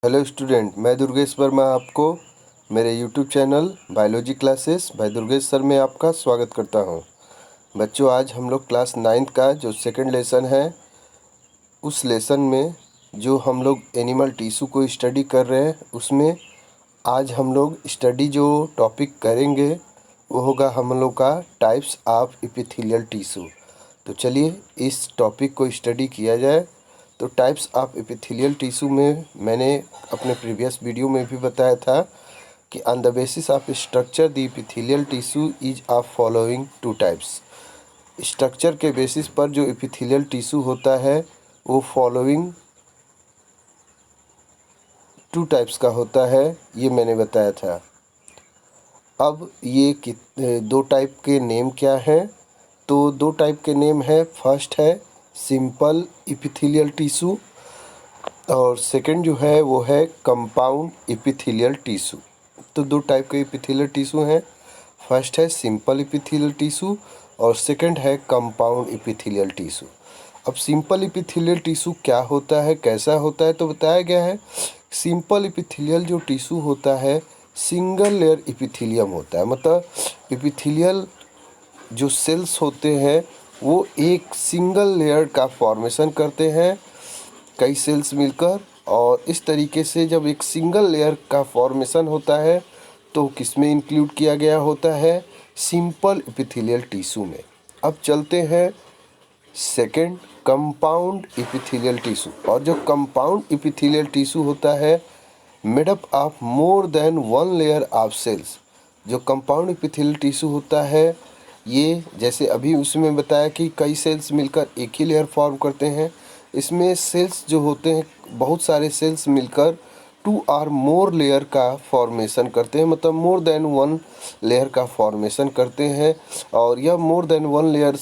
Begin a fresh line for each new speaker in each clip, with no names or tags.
Hello student, मैं दुर्गेश वर्मा आपको मेरे YouTube channel biology classes bye Durgesh sir में आपका स्वागत करता हूं। बच्चों, आज हम लोग क्लास 9th का जो सेकंड लेसन है, उस लेसन में जो हम लोग एनिमल टिश्यू को स्टडी कर रहे हैं, उसमें आज हम लोग स्टडी जो टॉपिक करेंगे वो होगा हम लोग का टाइप्स ऑफ एपिथेलियल टिश्यू। तो चलिए इस टॉपिक को स्टडी किया जाए। तो टाइप्स ऑफ एपिथेलियल टिश्यू में मैंने अपने प्रीवियस वीडियो में भी बताया था कि on the basis of structure the epithelial tissue is of following two types. Structure के बेसिस पर जो एपिथेलियल टिश्यू होता है वो फॉलोइंग टू टाइप्स का होता है, ये मैंने बताया था। अब ये दो टाइप के नेम क्या हैं? तो दो टाइप के नेम है। फर्स्ट है सिंपल एपिथेलियल टिश्यू और सेकंड जो है वो है कंपाउंड एपिथेलियल टिश्यू। तो दो टाइप के एपिथेलियल टिश्यू हैं। फर्स्ट है सिंपल एपिथेलियल टिश्यू और सेकंड है कंपाउंड एपिथेलियल टिश्यू। अब सिंपल एपिथेलियल टिश्यू क्या होता है, कैसा होता है, तो बताया गया है। सिंपल एपिथेलियल जो टिश्यू होता है सिंगल लेयर एपिथेलियम होता है। मतलब एपिथेलियल जो सेल्स होते हैं वो एक सिंगल लेयर का फॉर्मेशन करते हैं, कई सेल्स मिलकर। और इस तरीके से जब एक सिंगल लेयर का फॉर्मेशन होता है तो किस में इंक्लूड किया गया होता है? सिंपल एपिथेलियल टिश्यू में। अब चलते हैं सेकंड, कंपाउंड एपिथेलियल टिश्यू। और जो कंपाउंड एपिथेलियल टिश्यू होता है made up of more than one layer of cells. जो कंपाउंड एपिथेलियल टिश्यू होता है ये, जैसे अभी उसमें बताया कि कई सेल्स मिलकर एक ही लेयर फॉर्म करते हैं, इसमें सेल्स जो होते हैं बहुत सारे सेल्स मिलकर टू और मोर लेयर का फॉर्मेशन करते हैं। मतलब मोर देन वन लेयर का फॉर्मेशन करते हैं। और यह मोर देन वन लेयर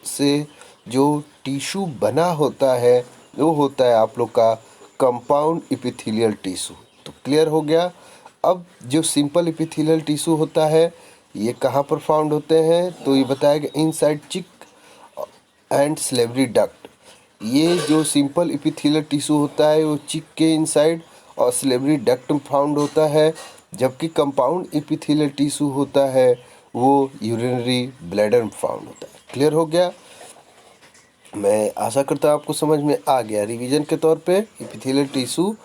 से जो टिश्यू बना होता है वो होता है आप लोग का कंपाउंड एपिथेलियल टिश्यू। तो क्लियर हो गया। अब जो सिंपल एपिथेलियल टिश्यू होता है ये कहाँ पर फाउंड होते हैं? तो ये बताया गया inside cheek and salivary duct. ये जो सिंपल एपिथेलियल टिश्यू होता है वो चिक के इनसाइड और सिलेब्री डक्ट में फाउंड होता है, जबकि कंपाउंड एपिथेलियल टिश्यू होता है वो यूरिनरी ब्लैडर में फाउंड होता है। क्लियर हो गया? मैं आशा करता हूँ आपको समझ में आ गया। रिवीजन के तौर पे एपिथेलियल टिश्यू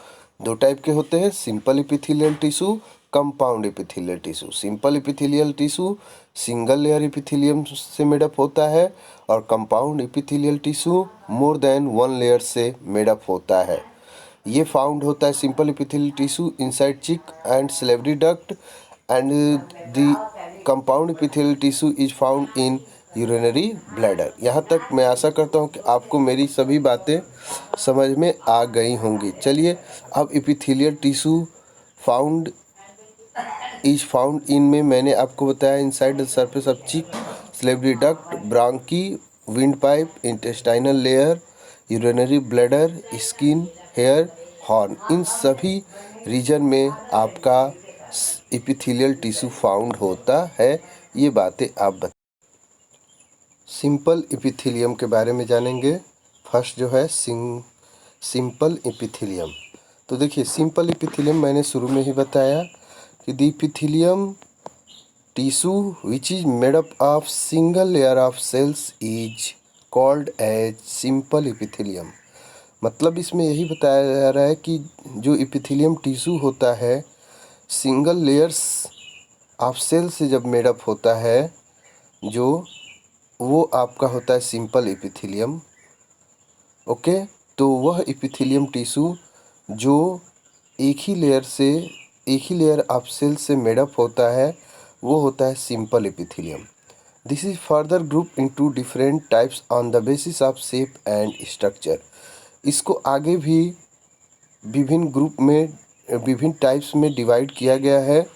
दो टाइप के होते हैं, simple epithelial tissue, compound epithelial tissue. Simple epithelial tissue single layer epithelium से मेडअप होता है और compound epithelial tissue more than one layer से मेडअप होता है। ये फाउंड होता है simple epithelial tissue inside cheek and salivary duct and the compound epithelial tissue is found in urinary bladder. यहाँ तक मैं आशा करता हूँ कि आपको मेरी सभी बातें समझ में आ गई होंगी। चलिए अब एपिथेलियल टिश्यू फाउंड इन में मैंने आपको बताया inside the surface of cheek, salivary duct, bronchi, wind pipe, intestinal layer, urinary bladder, skin, hair, horn. इन सभी रीजन में आपका एपिथेलियल टिश्यू फाउंड होता है। ये बातें आप सिंपल एपिथेलियम के बारे में जानेंगे। फर्स्ट जो है सिंपल एपिथेलियम। तो देखिए सिंपल एपिथेलियम मैंने शुरू में ही बताया कि the epithelium tissue which is made up of single layer of cells is called as simple epithelium. मतलब इसमें यही बताया जा रहा है कि जो एपिथेलियम टिश्यू होता है सिंगल लेयर्स ऑफ सेल से जब मेडअप होता है जो वो आपका होता है सिंपल एपिथेलियम। ओके, तो वह एपिथेलियम टिश्यू जो एक ही लेयर ऑफ सेल से मेडअप होता है वो होता है simple epithelium. This is further group into different types on the basis of shape and structure. इसको आगे भी विभिन्न ग्रुप में विभिन्न टाइप्स में डिवाइड किया गया है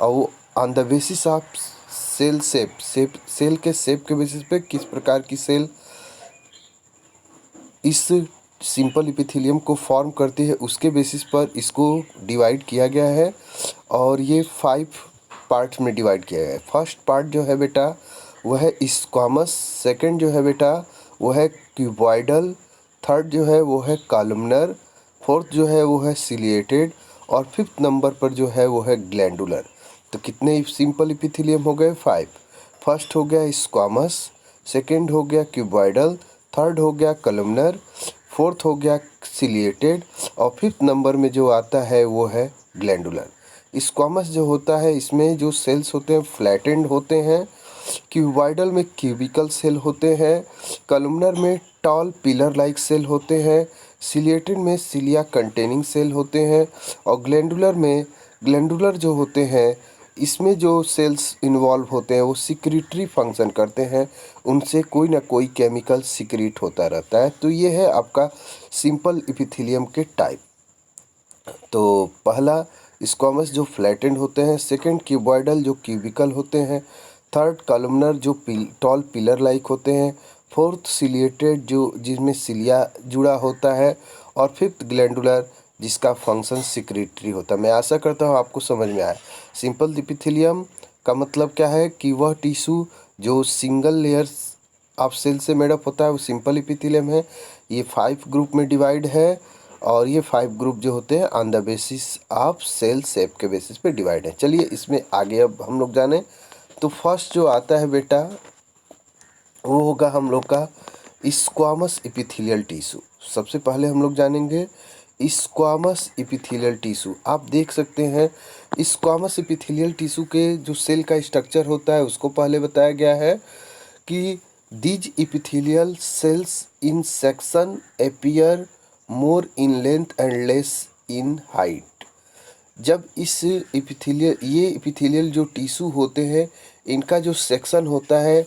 और वो on the basis of cell cell के शेप के बेसिस पे किस प्रकार की सेल इस सिंपल एपिथेलियम को फॉर्म करती है उसके बेसिस पर इसको डिवाइड किया गया है। और ये 5 पार्ट्स में डिवाइड किया गया है। फर्स्ट पार्ट जो है बेटा वह है स्क्वामस, सेकंड जो है बेटा वो है क्यूबॉइडल, थर्ड जो है वो है कॉलमनर, फोर्थ जो है वो है सिलिएटेड, और फिफ्थ नंबर पर जो है वो है ग्लैंडुलर। तो कितने सिंपल एपिथेलियम हो गए? 5। फर्स्ट हो गया स्क्वामस, सेकंड हो गया क्यूबॉइडल, थर्ड हो गया कॉलमनर, फोर्थ हो गया सिलिएटेड, और फिफ्थ नंबर में जो आता है वो है ग्लैंडुलर। स्क्वामस जो होता है इसमें जो सेल्स होते हैं फ्लैटेंड होते हैं, क्यूबॉइडल में क्यूबिकल सेल होते हैं, कॉलमनर में टॉल पिलर लाइक सेल होते हैं, सिलिएटेड में सिलिया कंटेनिंग सेल होते हैं, और ग्लैंडुलर जो होते हैं इसमें जो सेल्स इन्वॉल्व होते हैं वो सिक्रीटरी फंक्शन करते हैं, उनसे कोई ना कोई केमिकल सिक्रीट होता रहता है। तो ये है आपका सिंपल एपिथेलियम के टाइप। तो पहला स्क्वामस जो फ्लैटेंड होते हैं, सेकंड क्यूबॉइडल जो क्यूबिकल होते हैं, थर्ड कॉलमनर जो टॉल पिलर लाइक होते हैं, फोर्थ सिलिएटेड जो जिसमें सिलिया जुड़ा होता है, और फिफ्थ ग्लैंडुलर जिसका फंक्शन सिक्रीटरी होता है। मैं आशा करता हूँ आपको समझ में आया। सिंपल एपिथेलियम का मतलब क्या है कि वह टिश्यू जो सिंगल लेयर ऑफ सेल से मेडअप होता है वो सिंपल एपिथेलियम है। ये 5 ग्रुप में डिवाइड है, और ये 5 ग्रुप जो होते हैं on the basis of cell shape के बेसिस पे डिवाइड है। चलिए इसमें आगे अब हम लोग जाने। तो फर्स्ट जो आता है बेटा वो होगा हम लोग का स्क्वामस एपिथेलियल टिश्यू। सबसे पहले हम लोग जानेंगे स्क्वामस एपिथेलियल टिश्यू। आप देख सकते हैं स्क्वामस एपिथेलियल टिश्यू के जो सेल का स्ट्रक्चर होता है उसको पहले बताया गया है कि these epithelial cells in section appear more in length and less in height। जब इस एपिथेलियल जो टिश्यू होते हैं इनका जो सेक्शन होता है,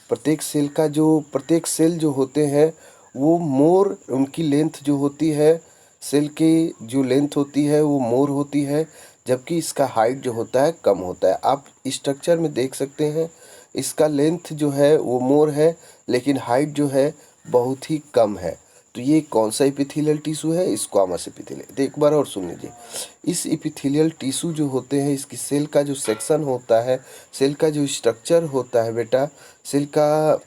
प्रत्येक सेल जो होते हैं वो मोर, उनकी लेंथ जो होती है, सेल की जो लेंथ होती है वो मोर होती है, जबकि इसका हाइट जो होता है कम होता है। आप स्ट्रक्चर में देख सकते हैं इसका लेंथ जो है वो मोर है, लेकिन हाइट जो है बहुत ही कम है। तो ये कौन सा एपिथेलियल टिश्यू है? Squamous epithelial. तो एक बार और सुन लीजिए, इस एपिथेलियल टिश्यू जो होते हैं इसकी सेल का जो सेक्शन होता है, सेल का जो स्ट्रक्चर होता है बेटा, सेल का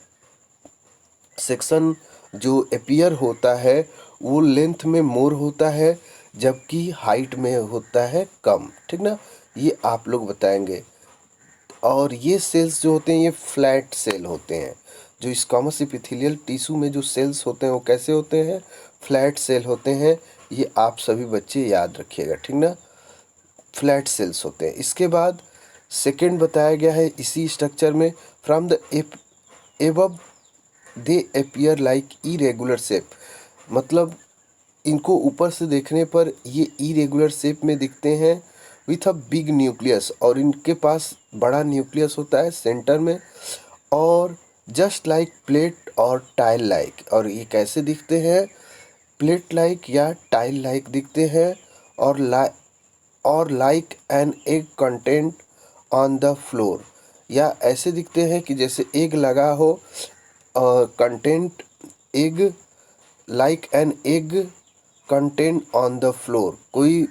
सेक्शन जो अपीयर होता है वो लेंथ में मोर होता है, जबकि हाइट में होता है कम। ठीक ना, ये आप लोग बताएंगे। और ये सेल्स जो होते हैं ये फ्लैट सेल होते हैं। जो स्क्वामस एपिथेलियल टिश्यू में जो सेल्स होते हैं वो कैसे होते हैं? फ्लैट सेल होते हैं। ये आप सभी बच्चे याद रखिएगा, ठीक ना, फ्लैट सेल्स होते हैं। इसके बाद सेकंड बताया गया है इसी स्ट्रक्चर में, from the above they appear like irregular shape. मतलब इनको ऊपर से देखने पर ये इरेगुलर शेप में दिखते हैं विथ अ बिग न्यूक्लियस, और इनके पास बड़ा न्यूक्लियस होता है सेंटर में, और जस्ट लाइक प्लेट और टाइल लाइक। और ये कैसे दिखते हैं? प्लेट लाइक या टाइल लाइक दिखते हैं, और like an egg content on the floor, या ऐसे दिखते हैं कि जैसे एग लगा हो, content egg, like an egg content on the floor. कोई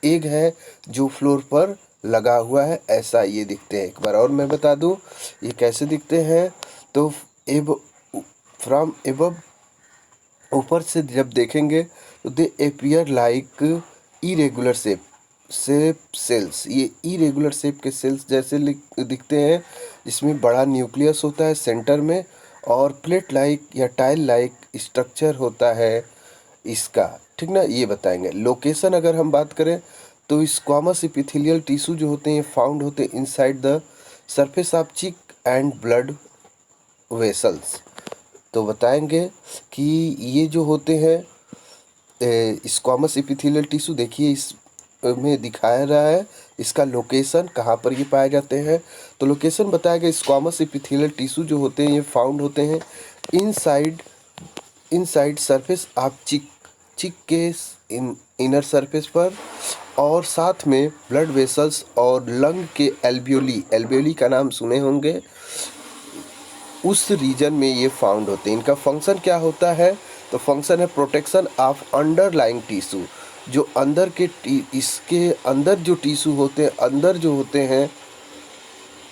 एग है जो फ्लोर पर लगा हुआ है, ऐसा ये दिखते हैं। एक बार और मैं बता दूं ये कैसे दिखते हैं। तो फ्रॉम एबव, ऊपर से जब देखेंगे तो दे appear like irregular shape cells. ये इरेगुलर शेप के सेल्स जैसे दिखते हैं, जिसमें बड़ा न्यूक्लियस होता है सेंटर में, और प्लेट लाइक या टाइल लाइक स्ट्रक्चर होता है इसका। ठीक ना, ये बताएंगे। लोकेशन अगर हम बात करें तो स्क्वामस एपिथेलियल टिश्यू जो होते हैं फाउंड होते हैं इनसाइड द सरफेस ऑफ चिक एंड ब्लड वेसल्स। तो बताएंगे कि ये जो होते हैं स्क्वामस एपिथेलियल टिश्यू, देखिए इस में दिखाया रहा है इसका लोकेशन कहाँ पर ये पाए जाते हैं। तो लोकेशन बताया गया स्क्वामस एपिथेलियल टिश्यू जो होते हैं ये फाउंड होते हैं इनसाइड सरफेस ऑफ चिक के इनर सरफेस पर, और साथ में ब्लड वेसल्स और लंग के एल्बियोली का नाम सुने होंगे, उस रीजन में ये फाउंड होते हैं। इनका फंक्शन क्या होता है? तो फंक्शन है प्रोटेक्शन ऑफ अंडरलाइंग टिश्यू। जो अंदर के इसके अंदर जो टिश्यू होते हैं,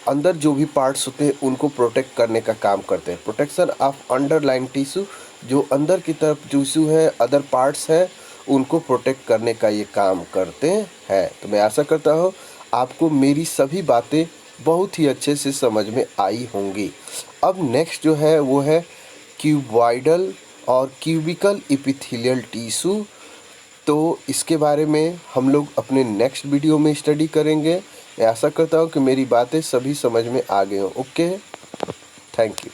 अंदर जो भी पार्ट्स होते हैं उनको प्रोटेक्ट करने का काम करते हैं। प्रोटेक्शन ऑफ अंडरलाइंग टिश्यू, जो अंदर की तरफ टिश्यू है, अदर पार्ट्स है, उनको प्रोटेक्ट करने का ये काम करते हैं। तो मैं आशा करता हूँ आपको मेरी सभी बातें बहुत ही अच्छे से समझ में आई होंगी। अब नेक्स्ट जो है वो है क्यूबॉइडल और क्यूबिकल एपिथेलियल टिश्यू। तो इसके बारे में हम लोग अपने नेक्स्ट वीडियो में स्टडी करेंगे। मैं आशा करता हूँ कि मेरी बातें सभी समझ में आ गई हों। Okay, thank you.